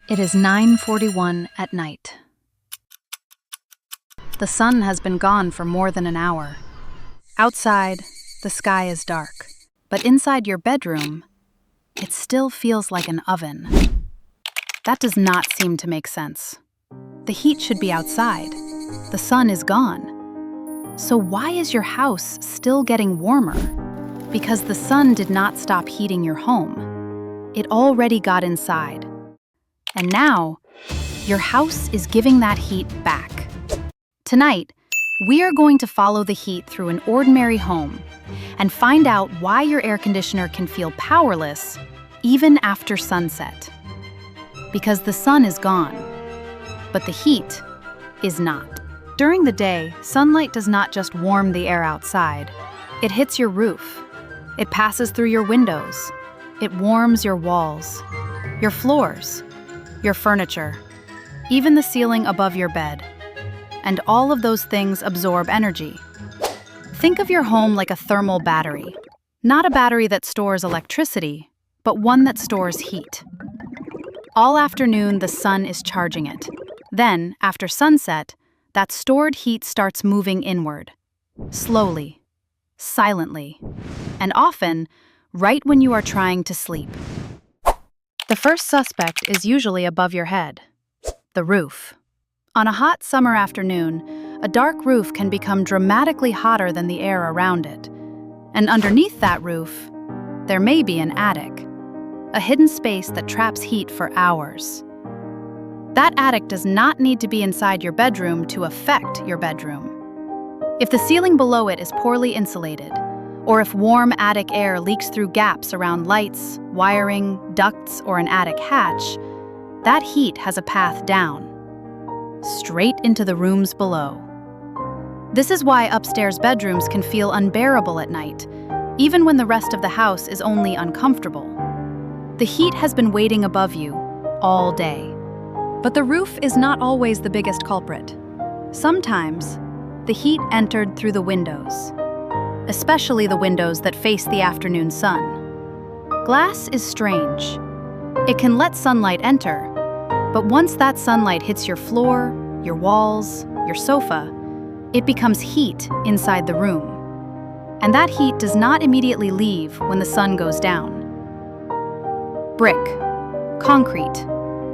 It is 9:41 at night. The sun has been gone for more than an hour. Outside, the sky is dark, but inside your bedroom, it still feels like an oven. That does not seem to make sense. The heat should be outside. The sun is gone. So why is your house still getting warmer? Because the sun did not stop heating your home. It already got inside. And now, your house is giving that heat back. Tonight, we are going to follow the heat through an ordinary home and find out why your air conditioner can feel powerless even after sunset. Because the sun is gone, but the heat is not. During the day, sunlight does not just warm the air outside. It hits your roof. It passes through your windows. It warms your walls, your floors, your furniture, even the ceiling above your bed. And all of those things absorb energy. Think of your home like a thermal battery. Not a battery that stores electricity, but one that stores heat. All afternoon, the sun is charging it. Then, after sunset, that stored heat starts moving inward. Slowly, silently, and often, right when you are trying to sleep. The first suspect is usually above your head, the roof. On a hot summer afternoon, a dark roof can become dramatically hotter than the air around it. And underneath that roof, there may be an attic, a hidden space that traps heat for hours. That attic does not need to be inside your bedroom to affect your bedroom. If the ceiling below it is poorly insulated, or if warm attic air leaks through gaps around lights, wiring, ducts, or an attic hatch, that heat has a path down, straight into the rooms below. This is why upstairs bedrooms can feel unbearable at night, even when the rest of the house is only uncomfortable. The heat has been waiting above you all day. But the roof is not always the biggest culprit. Sometimes, the heat entered through the windows, especially the windows that face the afternoon sun. Glass is strange. It can let sunlight enter, but once that sunlight hits your floor, your walls, your sofa, it becomes heat inside the room. And that heat does not immediately leave when the sun goes down. Brick, concrete,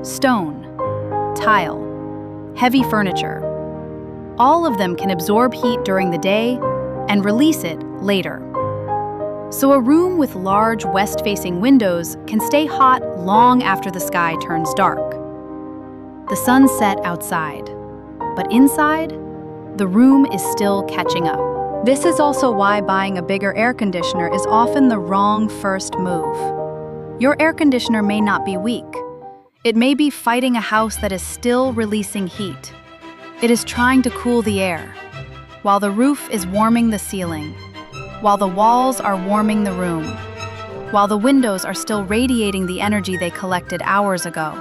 stone, tile, heavy furniture. All of them can absorb heat during the day and release it later. So a room with large west-facing windows can stay hot long after the sky turns dark. The sun set outside, but inside, the room is still catching up. This is also why buying a bigger air conditioner is often the wrong first move. Your air conditioner may not be weak. It may be fighting a house that is still releasing heat. It is trying to cool the air, while the roof is warming the ceiling, while the walls are warming the room, while the windows are still radiating the energy they collected hours ago.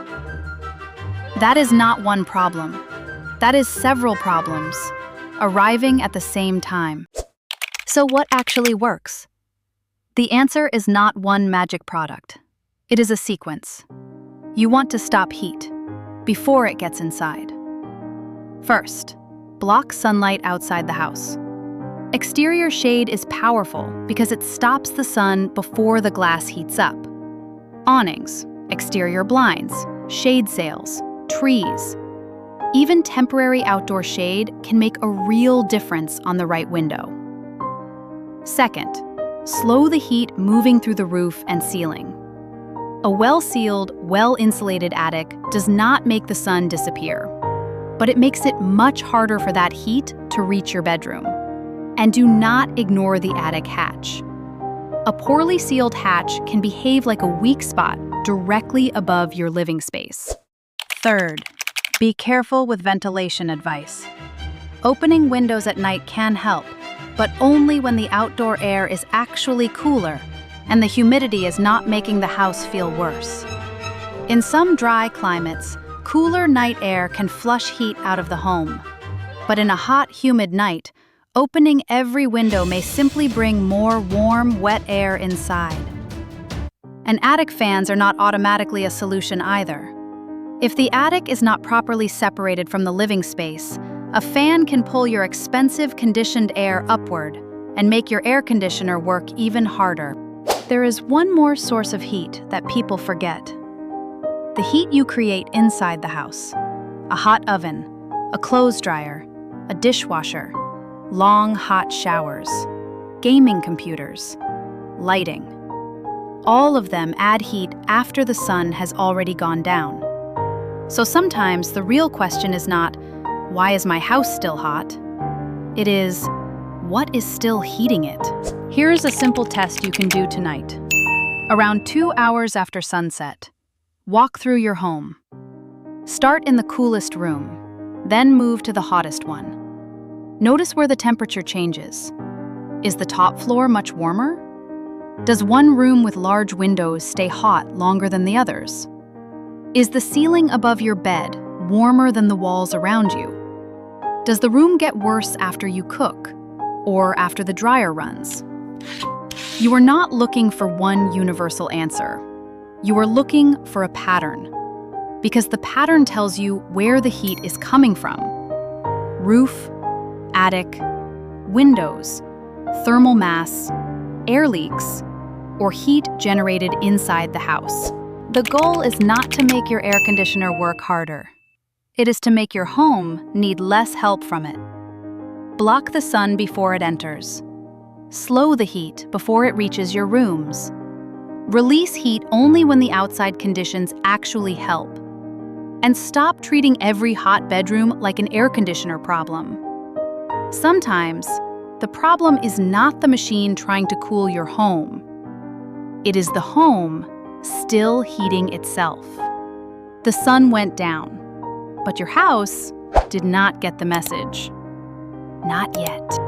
That is not one problem. That is several problems, arriving at the same time. So what actually works? The answer is not one magic product. It is a sequence. You want to stop heat before it gets inside. First, block sunlight outside the house. Exterior shade is powerful because it stops the sun before the glass heats up. Awnings, exterior blinds, shade sails, trees. Even temporary outdoor shade can make a real difference on the right window. Second, slow the heat moving through the roof and ceiling. A well-sealed, well-insulated attic does not make the sun disappear, but it makes it much harder for that heat to reach your bedroom. And do not ignore the attic hatch. A poorly sealed hatch can behave like a weak spot directly above your living space. Third, be careful with ventilation advice. Opening windows at night can help, but only when the outdoor air is actually cooler and the humidity is not making the house feel worse. In some dry climates, cooler night air can flush heat out of the home. But in a hot, humid night, opening every window may simply bring more warm, wet air inside. And attic fans are not automatically a solution either. If the attic is not properly separated from the living space, a fan can pull your expensive conditioned air upward and make your air conditioner work even harder. There is one more source of heat that people forget. The heat you create inside the house. A hot oven, a clothes dryer, a dishwasher, long hot showers, gaming computers, lighting. All of them add heat after the sun has already gone down. So sometimes the real question is not, why is my house still hot? It is, what is still heating it? Here's a simple test you can do tonight. Around 2 hours after sunset, walk through your home. Start in the coolest room, then move to the hottest one. Notice where the temperature changes. Is the top floor much warmer? Does one room with large windows stay hot longer than the others? Is the ceiling above your bed warmer than the walls around you? Does the room get worse after you cook or after the dryer runs? You are not looking for one universal answer. You are looking for a pattern, because the pattern tells you where the heat is coming from. Roof, attic, windows, thermal mass, air leaks, or heat generated inside the house. The goal is not to make your air conditioner work harder. It is to make your home need less help from it. Block the sun before it enters. Slow the heat before it reaches your rooms. Release heat only when the outside conditions actually help. And stop treating every hot bedroom like an air conditioner problem. Sometimes, the problem is not the machine trying to cool your home. It is the home still heating itself. The sun went down, but your house did not get the message. Not yet.